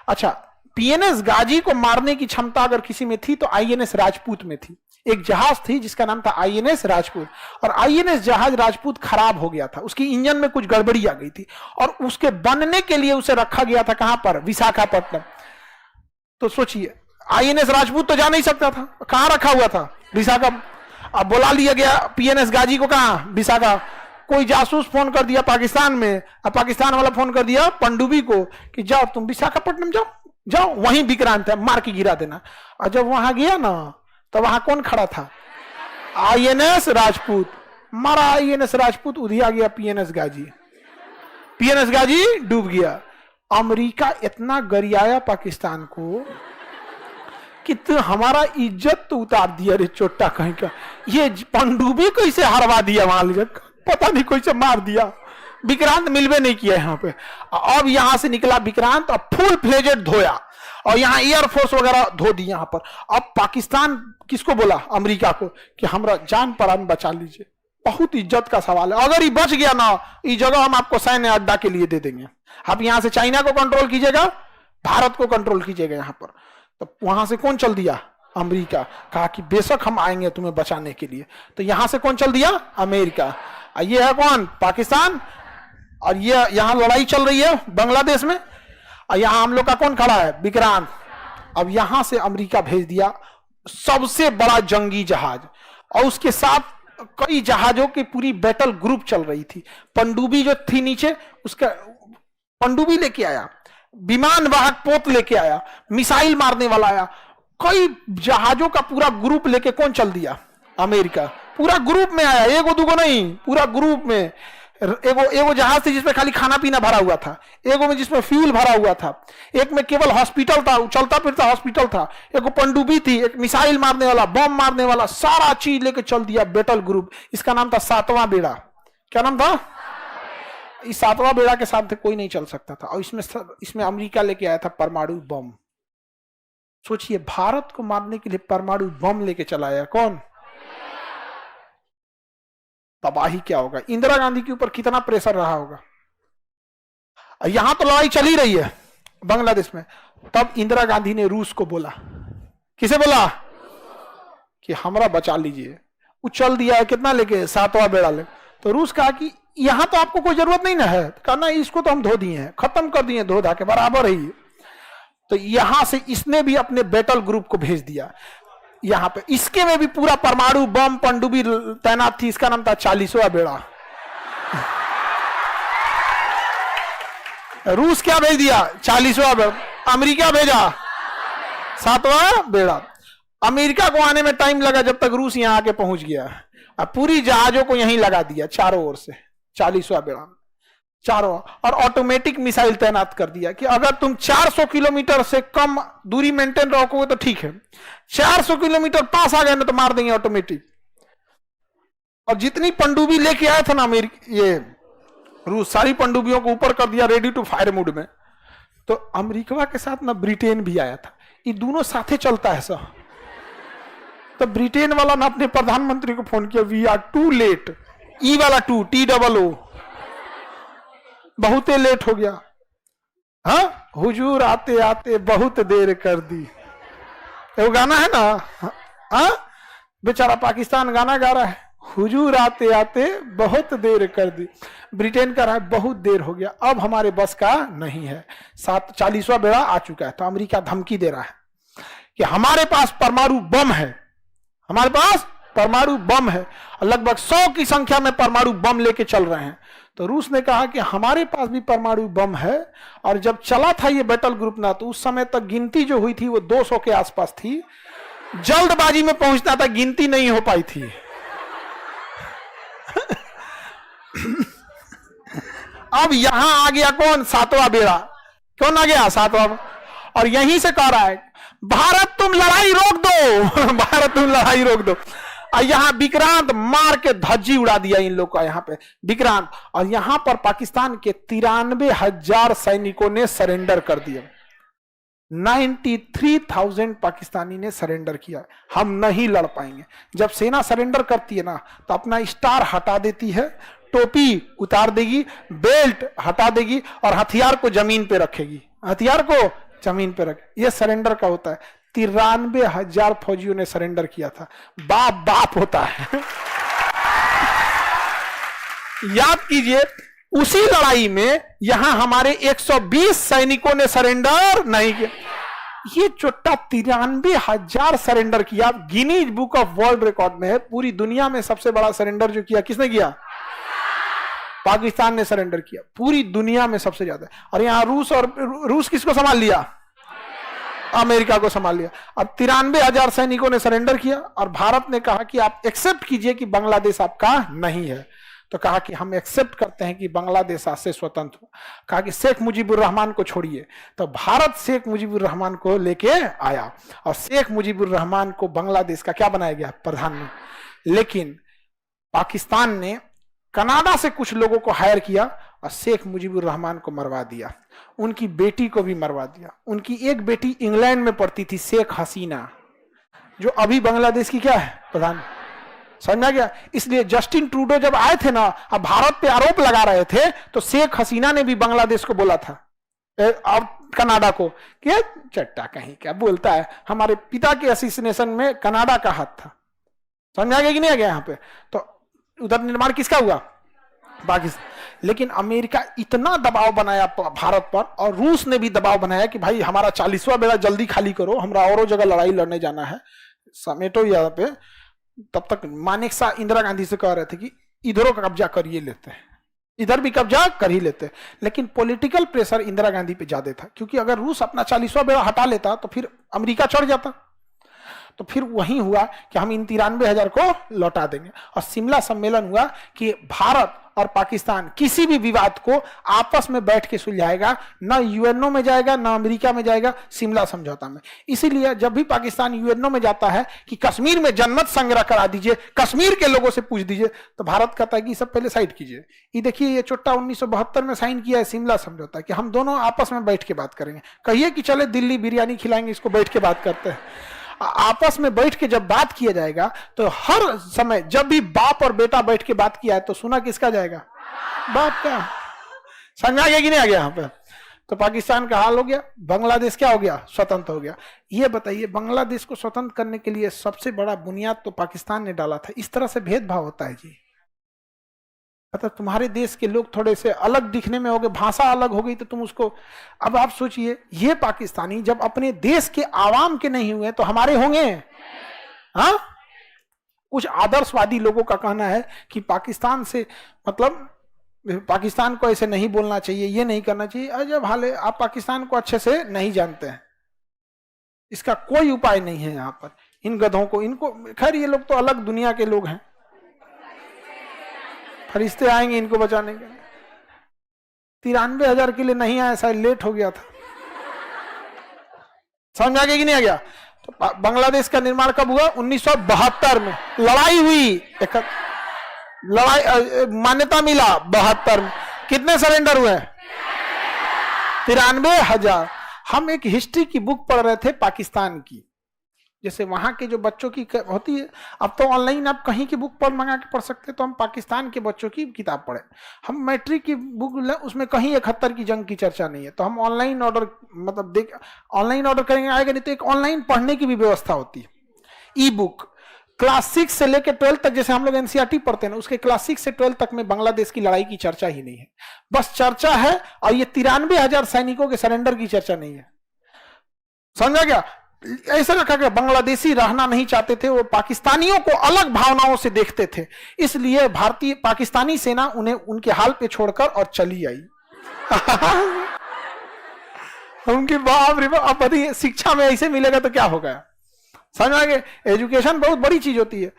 Speaker 1: अच्छा, पीएनएस गाजी को मारने की क्षमता अगर किसी में थी तो आईएनएस राजपूत में थी। एक जहाज थी जिसका नाम था आईएनएस राजपूत। और आईएनएस जहाज राजपूत खराब हो गया था, उसकी इंजन में कुछ गड़बड़ी आ गई थी, और उसके बनने के लिए उसे रखा गया था कहां पर? विशाखापट्टनम। तो सोचिए, आईएनएस राजपूत तो जा नहीं सकता था, कहां रखा हुआ था? विशाखा। अब बुला लिया गया पीएनएस गाजी को, कहां? विशाखा। कोई जासूस फोन कर दिया पाकिस्तान में, अब पाकिस्तान वाला फोन कर दिया पनडुब्बी को कि जाओ तुम विशाखापट्टनम जाओ, जाओ वहीं विक्रांत है, मार के गिरा देना। और जब वहां गया ना तो वहां कौन खड़ा था? आईएनएस राजपूत। मारा आईएनएस राजपूत, उधर आ गया पीएनएस गाजी। पीएनएस गाजी डूब गया। अमेरिका इतना गरियाया पाकिस्तान को कि तो हमारा इज्जत तो उतार दिया रे चोट्टा कहीं का। ये पनडुब्बी कैसे हरवा दिया वहां, पता नहीं कैसे मार दिया। विक्रांत मिलवे नहीं किया यहाँ पे। अब यहां से निकला विक्रांत और फुल फ्लेजेड धोया, और यहाँ एयरफोर्स वगैरह धो दी यहाँ पर। अब पाकिस्तान किसको बोला? अमेरिका को कि हमारा जान प्राण बचा लीजिए। बहुत इज्जत का सवाल है। अगर ये बच गया ना, ये जगह हम आपको सैन्य अड्डा के लिए दे देंगे। आप यहां से चाइना को कंट्रोल कीजिएगा, भारत को कंट्रोल कीजिएगा यहाँ पर। तो वहां से कौन चल दिया? अमेरिका। कहा कि बेशक हम आएंगे तुम्हें बचाने के लिए। तो यहां से कौन चल दिया? अमेरिका। ये है कौन? पाकिस्तान। और ये यहां लड़ाई चल रही है बांग्लादेश में, और यहां हम लोग का कौन खड़ा है? विक्रांत। अब यहां से अमेरिका भेज दिया सबसे बड़ा जंगी जहाज, और उसके साथ कई जहाजों की पूरी बैटल ग्रुप चल रही थी। पनडुब्बी जो थी नीचे, उसका पनडुब्बी लेके आया, विमान वाहक पोत लेके आया, मिसाइल मारने वाला आया, कई जहाजों का पूरा ग्रुप लेके कौन चल दिया? अमेरिका। पूरा ग्रुप में आया, एगो दुगो नहीं, पूरा ग्रुप में। एगो जहाज थी जिसमें खाली खाना पीना भरा हुआ था, एगो में जिसमें फ्यूल भरा हुआ था, एक में केवल हॉस्पिटल था, चलता फिरता हॉस्पिटल था, एगो पनडुब्बी थी, एक मिसाइल मारने वाला, बम मारने वाला, सारा चीज लेके चल दिया बैटल ग्रुप। इसका नाम था सातवां बेड़ा। क्या नाम था? इस सातवां बेड़ा के साथ कोई नहीं चल सकता था। और इसमें अमेरिका लेके आया था परमाणु बम। सोचिए, भारत को मारने के लिए परमाणु बम लेके चला आया कौन? तबाही क्या होगा। इंदिरा गांधी के ऊपर कितना प्रेशर रहा होगा। यहां तो लड़ाई चल ही रही है बांग्लादेश में। तब इंदिरा गांधी ने रूस को बोला, किसे बोला? कि हमरा बचा लीजिए। वो चल दिया है कितना लेके? सातवां बेड़ा ले। तो रूस कहा कि यहां तो आपको कोई जरूरत नहीं ना है। कहा ना, इसको तो हम धो दिए हैं, खत्म कर दिए, धो धा के बराबर है ये। तो यहां से इसने भी अपने बैटल ग्रुप को भेज दिया यहां पे। इसके में भी पूरा परमाणु बम पनडुब्बी तैनात थी। इसका नाम था 40वां बेड़ा। रूस क्या भेज दिया? 40वां बेड़ा। अमेरिका भेजा 7वां बेड़ा। अमेरिका को आने में टाइम लगा, जब तक रूस यहां आके पहुंच गया। अब पूरी जहाजों को यहीं लगा दिया चारों ओर से, 40वां बेड़ा चारों, और ऑटोमेटिक मिसाइल तैनात कर दिया कि अगर तुम 400 किलोमीटर से कम दूरी मेंटेन रखोगे तो ठीक है, 400 किलोमीटर पास आ गए ना तो मार देंगे ऑटोमेटिक। और जितनी पनडुब्बी लेके आया था ना ये रूस, सारी पनडुब्बियों को ऊपर कर दिया रेडी टू फायर मोड में। तो अमेरिका के साथ ना ब्रिटेन भी आया था। ये दोनों साथे चलता है सर। तो ब्रिटेन वाला ना अपने प्रधानमंत्री को फोन किया, वी आर टू लेट। ई वाला टू, TOO, बहुत लेट हो गया। हाँ, हुजूर आते आते बहुत देर कर दी। वो गाना है ना, हाँ, बेचारा पाकिस्तान गाना गा रहा है, हुजूर आते आते बहुत देर कर दी। ब्रिटेन का रहा है बहुत देर हो गया, अब हमारे बस का नहीं है। 40वां बेड़ा आ चुका है। तो अमेरिका धमकी दे रहा है कि हमारे पास परमाणु बम है, हमारे पास परमाणु बम है, लगभग 100 की संख्या में परमाणु बम लेके चल रहे हैं। तो रूस ने कहा कि हमारे पास भी परमाणु बम है। और जब चला था ये बैटल ग्रुप ना, तो उस समय तक गिनती जो हुई थी वो 200 के आसपास थी। जल्दबाजी में पहुंचना था, गिनती नहीं हो पाई थी। अब यहां आ गया कौन? 7वां बेड़ा। कौन आ गया? 7वां। और यहीं से कह रहा है, भारत तुम लड़ाई रोक दो, भारत तुम लड़ाई रोक दो। और यहां विक्रांत मार के धज्जी उड़ा दिया इन लोग का यहां पे विक्रांत। और यहां पर पाकिस्तान के 93,000 सैनिकों ने सरेंडर कर दिया। 93,000 पाकिस्तानी ने सरेंडर किया। हम नहीं लड़ पाएंगे। जब सेना सरेंडर करती है ना, तो अपना स्टार हटा देती है, टोपी उतार देगी, बेल्ट हटा देगी, और हथियार को जमीन पे रखेगी। हथियार को जमीन पे रख, ये सरेंडर का होता है। 93,000 फौजियों ने सरेंडर किया था। बाप बाप होता है। याद कीजिए, उसी लड़ाई में यहां हमारे 120 सैनिकों ने सरेंडर नहीं किया। ये चोट्टा 93,000 सरेंडर किया। Guinness book of world record में है। पूरी दुनिया में सबसे बड़ा सरेंडर जो किया, किसने किया? पाकिस्तान ने सरेंडर किया, पूरी दुनिया में सबसे ज्यादा। और यहाँ रूस किसको संभाल लिया? अमेरिका को संभाल लिया। अब 93,000 सैनिकों ने सरेंडर किया और भारत ने कहा कि आप एक्सेप्ट कीजिए कि बांग्लादेश आपका नहीं है। तो कहा कि हम एक्सेप्ट करते हैं कि बांग्लादेश आज से स्वतंत्र हो। कहा कि शेख मुजीबुर रहमान को छोड़िए। तो भारत शेख मुजीबुर रहमान को लेके आया और शेख मुजीबुर रहमान को बांग्लादेश का क्या बनाया गया? प्रधानमंत्री। लेकिन पाकिस्तान ने कनाडा से कुछ लोगों को हायर किया और शेख मुजीबुर रहमान को मरवा दिया, उनकी बेटी को भी मरवा दिया। उनकी एक बेटी इंग्लैंड में पढ़ती थी, शेख हसीना, जो अभी बांग्लादेश की क्या है? प्रधान। समझा गया? इसलिए जस्टिन ट्रूडो जब आए थे ना, अब भारत पे आरोप लगा रहे थे, तो शेख हसीना ने भी बांग्लादेश को बोला था और कनाडा को कि चट्टा कहीं क्या बोलता है, हमारे पिता के असैसिनेशन में कनाडा का हाथ था। समझा गया कि नहीं आ गया? यहाँ पे तो उधर निर्माण किसका हुआ? पाकिस्तान। लेकिन अमेरिका इतना दबाव बनाया भारत पर, और रूस ने भी दबाव बनाया कि भाई हमारा 40वां बेड़ा जल्दी खाली करो, हमरा औरों जगह लड़ाई लड़ने जाना है, समेटो यहाँ पे। तब तक मानेकशॉ इंदिरा गांधी से कह रहे थे कि इधरों का कब्जा करिए लेते हैं, इधर भी कब्जा कर ही लेते। लेकिन पॉलिटिकल प्रेशर इंदिरा गांधी पे ज्यादा था, क्योंकि अगर रूस अपना 40वां बेड़ा हटा लेता तो फिर अमेरिका चढ़ जाता। तो फिर वही हुआ कि हम इन 93,000 को लौटा देंगे। और शिमला सम्मेलन हुआ कि भारत और पाकिस्तान किसी भी विवाद को आपस में बैठ के सुलझाएगा, ना यूएनओ में जाएगा ना अमेरिका में जाएगा, शिमला समझौता में। इसीलिए जब भी पाकिस्तान यूएनओ में जाता है कि कश्मीर में जनमत संग्रह करा दीजिए, कश्मीर के लोगों से पूछ दीजिए, तो भारत कहता है कि सब पहले साइड कीजिए। ये देखिए, ये चोट्टा 1972 में साइन किया है शिमला समझौता कि हम दोनों आपस में बैठ के बात करेंगे। कहिए कि चले दिल्ली बिरयानी खिलाएंगे, इसको बैठ के बात करते हैं। आपस में बैठ के जब बात किया जाएगा तो हर समय जब भी बाप और बेटा बैठ के बात किया है तो सुना किसका जाएगा? बाप का। समझा गया कि नहीं आ गया? यहाँ पे तो पाकिस्तान का हाल हो गया, बांग्लादेश क्या हो गया? स्वतंत्र हो गया। ये बताइए, बांग्लादेश को स्वतंत्र करने के लिए सबसे बड़ा बुनियाद तो पाकिस्तान ने डाला था। इस तरह से भेदभाव होता है जी? मतलब तुम्हारे देश के लोग थोड़े से अलग दिखने में हो गए, भाषा अलग हो गई तो तुम उसको। अब आप सोचिए, ये पाकिस्तानी जब अपने देश के आवाम के नहीं हुए तो हमारे होंगे? हाँ, कुछ आदर्शवादी लोगों का कहना है कि पाकिस्तान से मतलब पाकिस्तान को ऐसे नहीं बोलना चाहिए, ये नहीं करना चाहिए। अजब हाल है, आप पाकिस्तान को अच्छे से नहीं जानते हैं। इसका कोई उपाय नहीं है यहाँ पर। इन गधों को, इनको, खैर ये लोग तो अलग दुनिया के लोग हैं, फरिश्ते आएंगे इनको बचाने के लिए। 93,000 के लिए नहीं आया, शायद लेट हो गया था। समझ आ गया कि नहीं आ गया? तो बांग्लादेश का निर्माण कब हुआ? 1972 में लड़ाई हुई, लड़ाई मान्यता मिला 72 में। कितने सरेंडर हुए? 93,000। हम एक हिस्ट्री की बुक पढ़ रहे थे पाकिस्तान की, जैसे वहां के जो बच्चों की होती है, अब तो ऑनलाइन आप कहीं की बुक पर मंगा के पढ़ सकते हैं। तो हम पाकिस्तान के बच्चों की किताब पढ़े, हम मैट्रिक की बुक, उसमें कहीं 71 की जंग की चर्चा नहीं है। तो हम ऑनलाइन ऑर्डर, मतलब देख ऑनलाइन ऑर्डर करेंगे, आएगा नहीं तो एक ऑनलाइन पढ़ने की भी व्यवस्था होती है, ई बुक। क्लास 6 से लेकर 12 तक, जैसे हम लोग एनसीईआरटी पढ़ते हैं ना, उसके क्लास 6 से 12 तक में बांग्लादेश की लड़ाई की चर्चा ही नहीं है। बस चर्चा है, और ये 93,000 सैनिकों के सरेंडर की चर्चा नहीं है। समझा गया? ऐसा रखा गया, बांग्लादेशी रहना नहीं चाहते थे, वो पाकिस्तानियों को अलग भावनाओं से देखते थे। इसलिए भारतीय पाकिस्तानी सेना उन्हें उनके हाल पे छोड़कर और चली आई। उनकी बाप रे बाप, शिक्षा में ऐसे मिलेगा तो क्या होगा? समझ आ गया? एजुकेशन बहुत बड़ी चीज होती है।